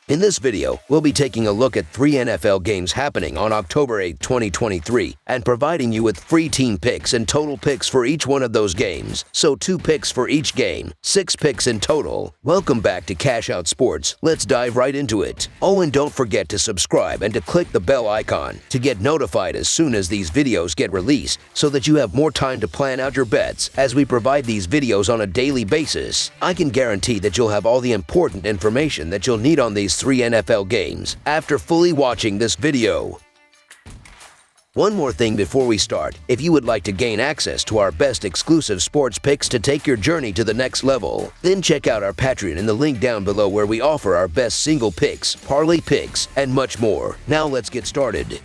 In this video, we'll be taking a look at 3 NFL games happening on October 8, 2023, and providing you with free team picks and total picks for each one of those games. So 2 picks for each game, 6 picks in total. Welcome back to Cash Out Sports. Let's dive right into it. Oh, and don't forget to subscribe and to click the bell icon to get notified as soon as these videos get released so that you have more time to plan out your bets as we provide these videos on a daily basis. I can guarantee that you'll have all the important information that you'll need on these 3 NFL games after fully watching this video. One more thing before we start, if you would like to gain access to our best exclusive sports picks to take your journey to the next level, then check out our Patreon in the link down below where we offer our best single picks, parlay picks, and much more. Now let's get started.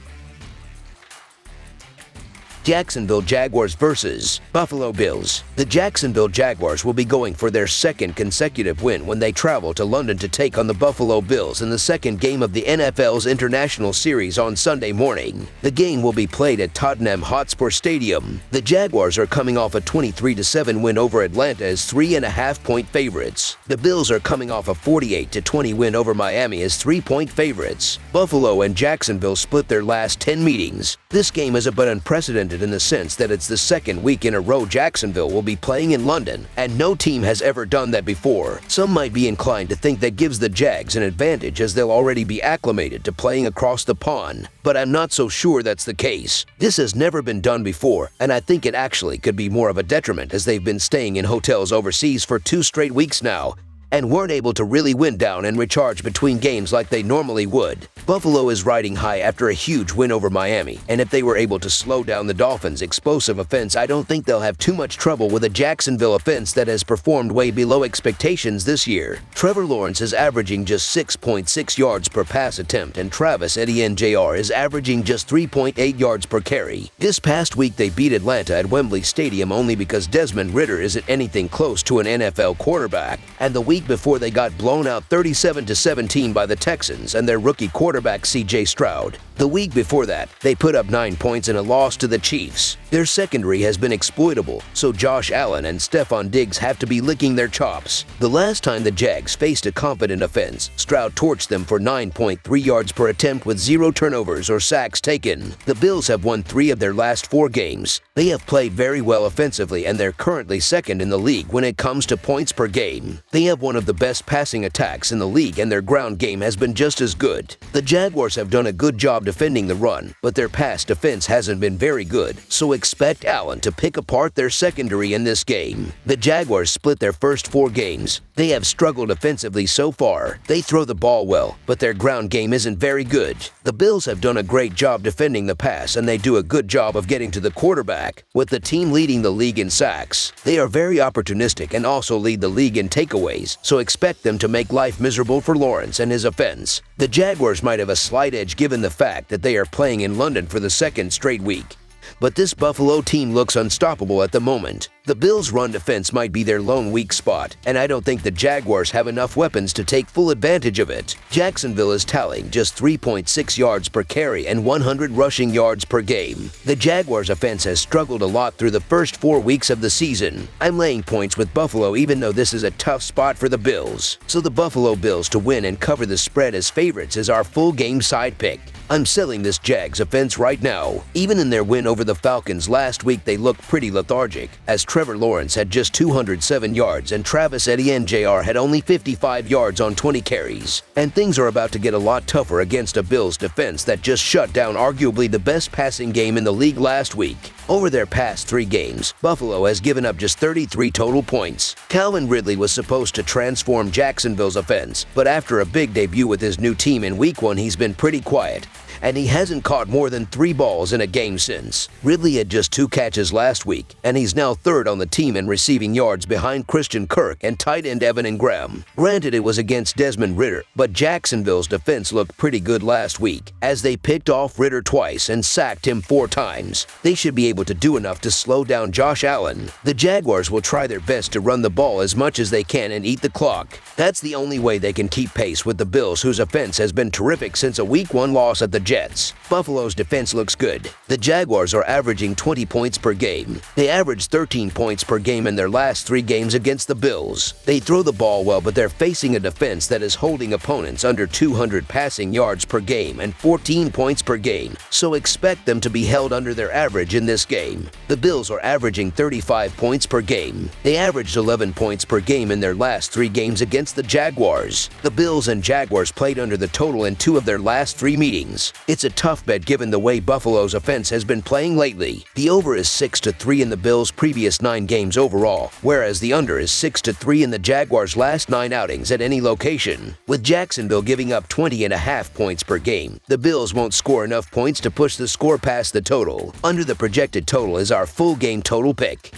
Jacksonville Jaguars vs. Buffalo Bills. The Jacksonville Jaguars will be going for their second consecutive win when they travel to London to take on the Buffalo Bills in the second game of the NFL's International Series on Sunday morning. The game will be played at Tottenham Hotspur Stadium. The Jaguars are coming off a 23-7 win over Atlanta as 3.5-point favorites. The Bills are coming off a 48-20 win over Miami as 3-point favorites. Buffalo and Jacksonville split their last 10 meetings. This game is a bit unprecedented in the sense that it's the second week in a row Jacksonville will be playing in London, and no team has ever done that before. Some might be inclined to think that gives the Jags an advantage as they'll already be acclimated to playing across the pond, but I'm not so sure that's the case. This has never been done before, and I think it actually could be more of a detriment as they've been staying in hotels overseas for 2 straight weeks now, and weren't able to really wind down and recharge between games like they normally would. Buffalo is riding high after a huge win over Miami, and if they were able to slow down the Dolphins' explosive offense, I don't think they'll have too much trouble with a Jacksonville offense that has performed way below expectations this year. Trevor Lawrence is averaging just 6.6 yards per pass attempt, and Travis Etienne Jr. is averaging just 3.8 yards per carry. This past week they beat Atlanta at Wembley Stadium only because Desmond Ridder isn't anything close to an NFL quarterback, and the week before they got blown out 37-17 by the Texans and their rookie quarterback C.J. Stroud. The week before that, they put up 9 points in a loss to the Chiefs. Their secondary has been exploitable, so Josh Allen and Stephon Diggs have to be licking their chops. The last time the Jags faced a competent offense, Stroud torched them for 9.3 yards per attempt with 0 turnovers or sacks taken. The Bills have won 3 of their last 4 games. They have played very well offensively, and they're currently second in the league when it comes to points per game. They have one of the best passing attacks in the league, and their ground game has been just as good. The Jaguars have done a good job defending the run, but their pass defense hasn't been very good, so expect Allen to pick apart their secondary in this game. The Jaguars split their first 4 games. They have struggled offensively so far. They throw the ball well, but their ground game isn't very good. The Bills have done a great job defending the pass, and they do a good job of getting to the quarterback, with the team leading the league in sacks. They are very opportunistic and also lead the league in takeaways, so expect them to make life miserable for Lawrence and his offense. The Jaguars might have a slight edge given the fact that they are playing in London for the second straight week, but this Buffalo team looks unstoppable at the moment. The Bills' run defense might be their lone weak spot, and I don't think the Jaguars have enough weapons to take full advantage of it. Jacksonville is tallying just 3.6 yards per carry and 100 rushing yards per game. The Jaguars' offense has struggled a lot through the first 4 weeks of the season. I'm laying points with Buffalo even though this is a tough spot for the Bills. So the Buffalo Bills to win and cover the spread as favorites is our full game side pick. I'm selling this Jags offense right now. Even in their win over the Falcons last week, they looked pretty lethargic, as Trevor Lawrence had just 207 yards and Travis Etienne Jr. had only 55 yards on 20 carries. And things are about to get a lot tougher against a Bills defense that just shut down arguably the best passing game in the league last week. Over their past 3 games, Buffalo has given up just 33 total points. Calvin Ridley was supposed to transform Jacksonville's offense, but after a big debut with his new team in Week 1, he's been pretty quiet, and he hasn't caught more than 3 balls in a game since. Ridley had just 2 catches last week, and he's now 3rd on the team in receiving yards behind Christian Kirk and tight end Evan Engram. Granted, it was against Desmond Ridder, but Jacksonville's defense looked pretty good last week, as they picked off Ridder twice and sacked him 4 times. They should be able to do enough to slow down Josh Allen. The Jaguars will try their best to run the ball as much as they can and eat the clock. That's the only way they can keep pace with the Bills, whose offense has been terrific since a Week 1 loss at the Jets. Buffalo's defense looks good. The Jaguars are averaging 20 points per game. They averaged 13 points per game in their last 3 games against the Bills. They throw the ball well, but they're facing a defense that is holding opponents under 200 passing yards per game and 14 points per game, so expect them to be held under their average in this game. The Bills are averaging 35 points per game. They averaged 11 points per game in their last 3 games against the Jaguars. The Bills and Jaguars played under the total in 2 of their last 3 meetings. It's a tough bet given the way Buffalo's offense has been playing lately. The over is 6-3 in the Bills' previous 9 games overall, whereas the under is 6-3 in the Jaguars' last 9 outings at any location. With Jacksonville giving up 20.5 points per game, the Bills won't score enough points to push the score past the total. Under the projected total is our full game total pick.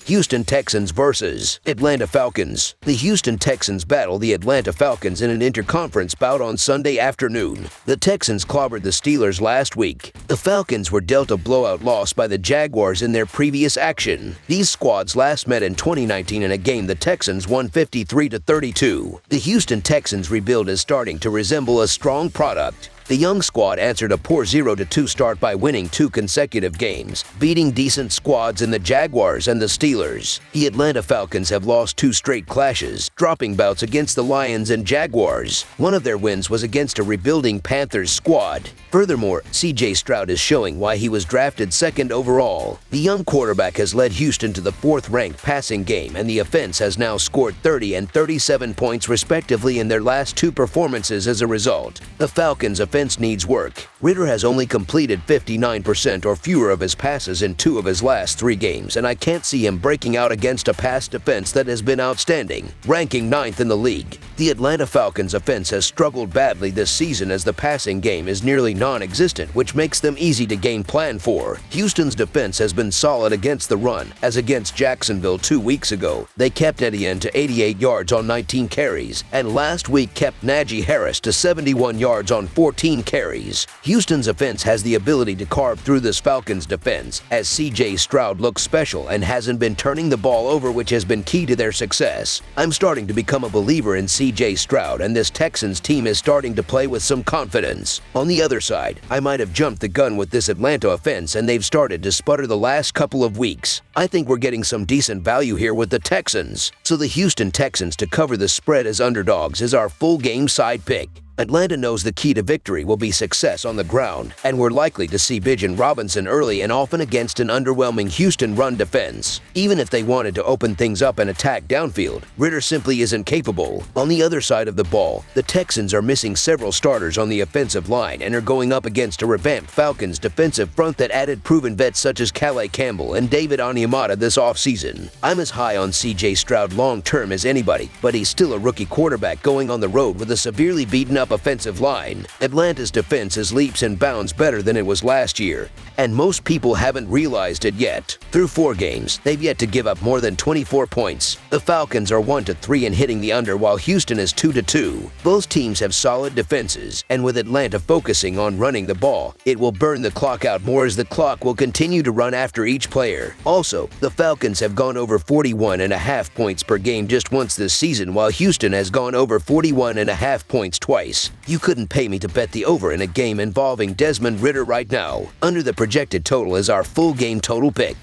Houston Texans versus Atlanta Falcons. The Houston Texans battle the Atlanta Falcons in an interconference bout on Sunday afternoon. The Texans clobbered the Steelers last week. The Falcons were dealt a blowout loss by the Jaguars in their previous action. These squads last met in 2019 in a game the Texans won 53-32. The Houston Texans rebuild is starting to resemble a strong product. The young squad answered a poor 0-2 start by winning 2 consecutive games, beating decent squads in the Jaguars and the Steelers. The Atlanta Falcons have lost 2 straight clashes, dropping bouts against the Lions and Jaguars. One of their wins was against a rebuilding Panthers squad. Furthermore, C.J. Stroud is showing why he was drafted 2nd overall. The young quarterback has led Houston to the 4th-ranked passing game, and the offense has now scored 30 and 37 points respectively in their last 2 performances as a result. The Falcons' offense needs work. Ridder has only completed 59% or fewer of his passes in 2 of his last 3 games, and I can't see him breaking out against a pass defense that has been outstanding, ranking 9th in the league. The Atlanta Falcons' offense has struggled badly this season as the passing game is nearly non-existent, which makes them easy to game plan for. Houston's defense has been solid against the run, as against Jacksonville 2 weeks ago. They kept Etienne to 88 yards on 19 carries, and last week kept Najee Harris to 71 yards on 14 carries. Houston's offense has the ability to carve through this Falcons defense, as C.J. Stroud looks special and hasn't been turning the ball over, which has been key to their success. I'm starting to become a believer in C.J. Stroud, and this Texans team is starting to play with some confidence. On the other side, I might have jumped the gun with this Atlanta offense, and they've started to sputter the last couple of weeks. I think we're getting some decent value here with the Texans. So the Houston Texans to cover the spread as underdogs is our full game side pick. Atlanta knows the key to victory will be success on the ground, and we're likely to see Bijan Robinson early and often against an underwhelming Houston run defense. Even if they wanted to open things up and attack downfield, Ridder simply isn't capable. On the other side of the ball, the Texans are missing several starters on the offensive line and are going up against a revamped Falcons defensive front that added proven vets such as Calais Campbell and David Onyemata this offseason. I'm as high on C.J. Stroud long-term as anybody, but he's still a rookie quarterback going on the road with a severely beaten-up offensive line. Atlanta's defense is leaps and bounds better than it was last year, and most people haven't realized it yet. Through 4 games, they've yet to give up more than 24 points. The Falcons are 1-3 in hitting the under, while Houston is 2-2. Both teams have solid defenses, and with Atlanta focusing on running the ball, it will burn the clock out more as the clock will continue to run after each player. Also, the Falcons have gone over 41.5 points per game just once this season, while Houston has gone over 41.5 points twice. You couldn't pay me to bet the over in a game involving Desmond Ridder right now. Under the projected total is our full game total pick.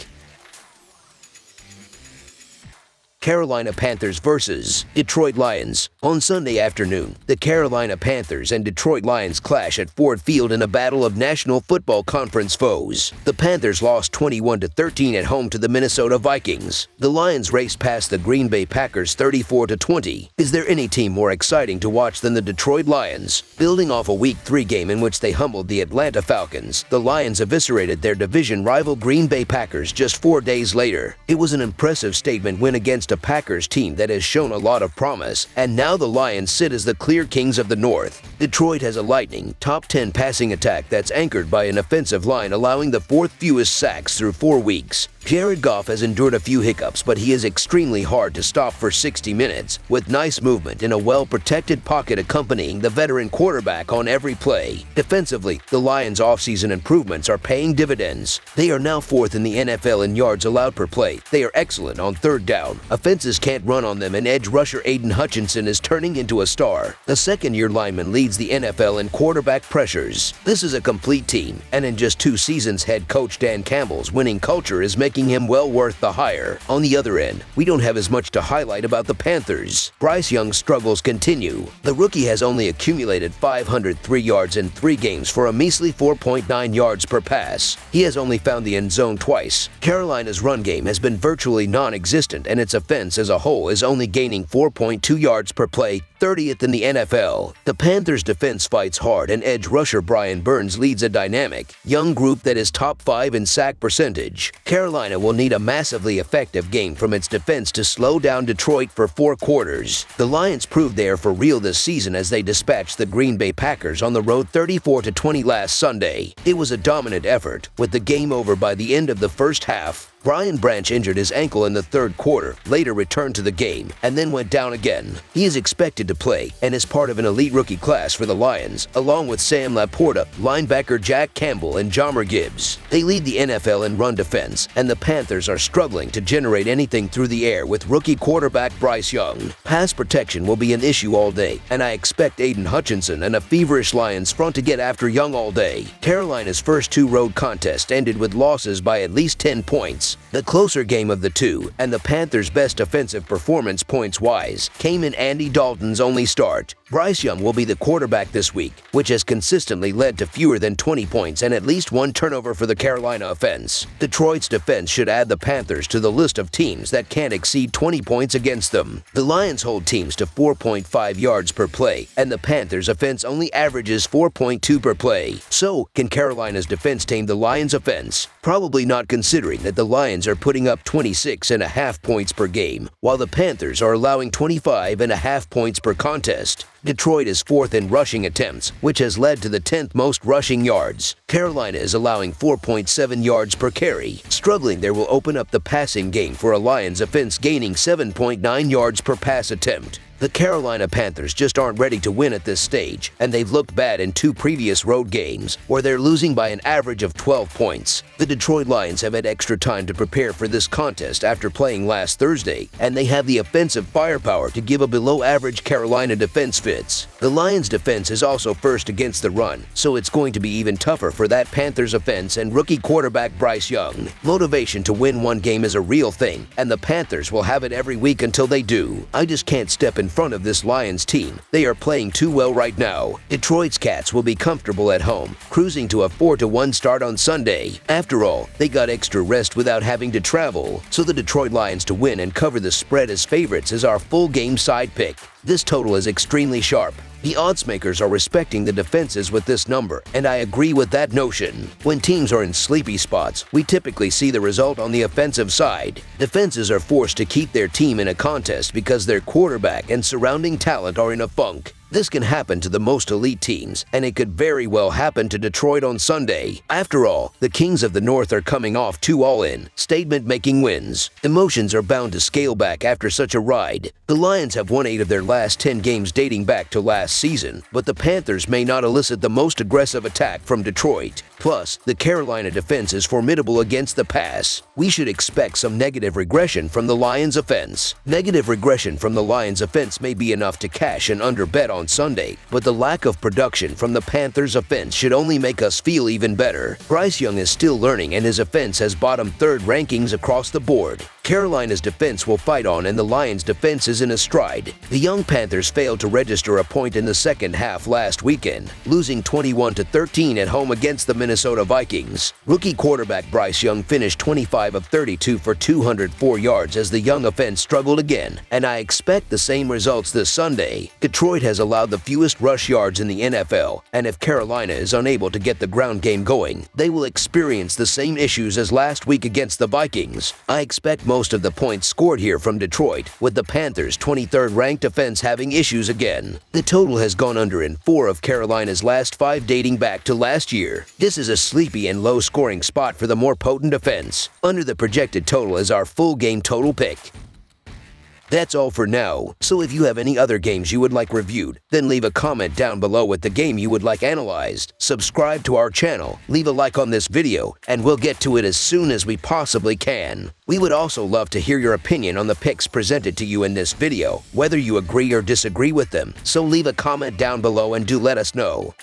Carolina Panthers versus Detroit Lions. On Sunday afternoon, the Carolina Panthers and Detroit Lions clash at Ford Field in a battle of National Football Conference foes. The Panthers lost 21-13 at home to the Minnesota Vikings. The Lions raced past the Green Bay Packers 34-20. Is there any team more exciting to watch than the Detroit Lions? Building off a Week 3 game in which they humbled the Atlanta Falcons, the Lions eviscerated their division rival Green Bay Packers just 4 days later. It was an impressive statement win against a Packers team that has shown a lot of promise, and now the Lions sit as the clear kings of the North. Detroit has a lightning, top 10 passing attack that's anchored by an offensive line allowing the 4th fewest sacks through 4 weeks. Jared Goff has endured a few hiccups, but he is extremely hard to stop for 60 minutes, with nice movement in a well-protected pocket accompanying the veteran quarterback on every play. Defensively, the Lions' offseason improvements are paying dividends. They are now 4th in the NFL in yards allowed per play. They are excellent on third down. Offenses can't run on them, and edge rusher Aiden Hutchinson is turning into a star. The second-year lineman leads the NFL in quarterback pressures. This is a complete team, and in just 2 seasons, head coach Dan Campbell's winning culture is making him well worth the hire. On the other end, we don't have as much to highlight about the Panthers. Bryce Young's struggles continue. The rookie has only accumulated 503 yards in 3 games for a measly 4.9 yards per pass. He has only found the end zone twice. Carolina's run game has been virtually non-existent, and its offense as a whole is only gaining 4.2 yards per play, 30th in the NFL. The Panthers' defense fights hard, and edge rusher Brian Burns leads a dynamic, young group that is top 5 in sack percentage. Carolina will need a massively effective game from its defense to slow down Detroit for 4 quarters. The Lions proved they are for real this season as they dispatched the Green Bay Packers on the road 34-20 last Sunday. It was a dominant effort, with the game over by the end of the first half. Brian Branch injured his ankle in the 3rd quarter, later returned to the game, and then went down again. He is expected to play and is part of an elite rookie class for the Lions, along with Sam Laporta, linebacker Jack Campbell, and Jahmyr Gibbs. They lead the NFL in run defense, and the Panthers are struggling to generate anything through the air with rookie quarterback Bryce Young. Pass protection will be an issue all day, and I expect Aiden Hutchinson and a feverish Lions front to get after Young all day. Carolina's first 2 road contests ended with losses by at least 10 points. The closer game of the 2, and the Panthers' best offensive performance points-wise, came in Andy Dalton's only start. Bryce Young will be the quarterback this week, which has consistently led to fewer than 20 points and at least 1 turnover for the Carolina offense. Detroit's defense should add the Panthers to the list of teams that can't exceed 20 points against them. The Lions hold teams to 4.5 yards per play, and the Panthers' offense only averages 4.2 per play. So, can Carolina's defense tame the Lions' offense? Probably not, considering that the Lions are putting up 26.5 points per game, while the Panthers are allowing 25.5 points per contest. Detroit is 4th in rushing attempts, which has led to the 10th most rushing yards. Carolina is allowing 4.7 yards per carry. Struggling there will open up the passing game for a Lions offense gaining 7.9 yards per pass attempt. The Carolina Panthers just aren't ready to win at this stage, and they've looked bad in 2 previous road games, where they're losing by an average of 12 points. The Detroit Lions have had extra time to prepare for this contest after playing last Thursday, and they have the offensive firepower to give a below-average Carolina defense fits. The Lions' defense is also first against the run, so it's going to be even tougher for that Panthers offense and rookie quarterback Bryce Young. Motivation to win one game is a real thing, and the Panthers will have it every week until they do. I just can't step in front of this Lions team. They are playing too well right now. Detroit's Cats will be comfortable at home, cruising to a 4-1 start on Sunday. After all, they got extra rest without having to travel, so the Detroit Lions to win and cover the spread as favorites is our full game side pick. This total is extremely sharp. The odds makers are respecting the defenses with this number, and I agree with that notion. When teams are in sleepy spots, we typically see the result on the offensive side. Defenses are forced to keep their team in a contest because their quarterback and surrounding talent are in a funk. This can happen to the most elite teams, and it could very well happen to Detroit on Sunday. After all, the Kings of the North are coming off 2 all-in, statement-making wins. Emotions are bound to scale back after such a ride. The Lions have won 8 of their last 10 games dating back to last season, but the Panthers may not elicit the most aggressive attack from Detroit. Plus, the Carolina defense is formidable against the pass. We should expect some negative regression from the Lions offense. Negative regression from the Lions offense may be enough to cash an under bet on Sunday, but the lack of production from the Panthers offense should only make us feel even better. Bryce Young is still learning, and his offense has bottomed 3rd rankings across the board. Carolina's defense will fight on, and the Lions' defense is in a stride. The young Panthers failed to register a point in the second half last weekend, losing 21-13 at home against the Minnesota Vikings. Rookie quarterback Bryce Young finished 25 of 32 for 204 yards as the young offense struggled again, and I expect the same results this Sunday. Detroit has allowed the fewest rush yards in the NFL, and if Carolina is unable to get the ground game going, they will experience the same issues as last week against the Vikings. I expect most of the points scored here from Detroit, with the Panthers' 23rd ranked defense having issues again. The total has gone under in 4 of Carolina's last 5 dating back to last year. This is a sleepy and low-scoring spot for the more potent defense. Under the projected total is our full game total pick. That's all for now, so if you have any other games you would like reviewed, then leave a comment down below with the game you would like analyzed. Subscribe to our channel, leave a like on this video, and we'll get to it as soon as we possibly can. We would also love to hear your opinion on the picks presented to you in this video, whether you agree or disagree with them, so leave a comment down below and do let us know.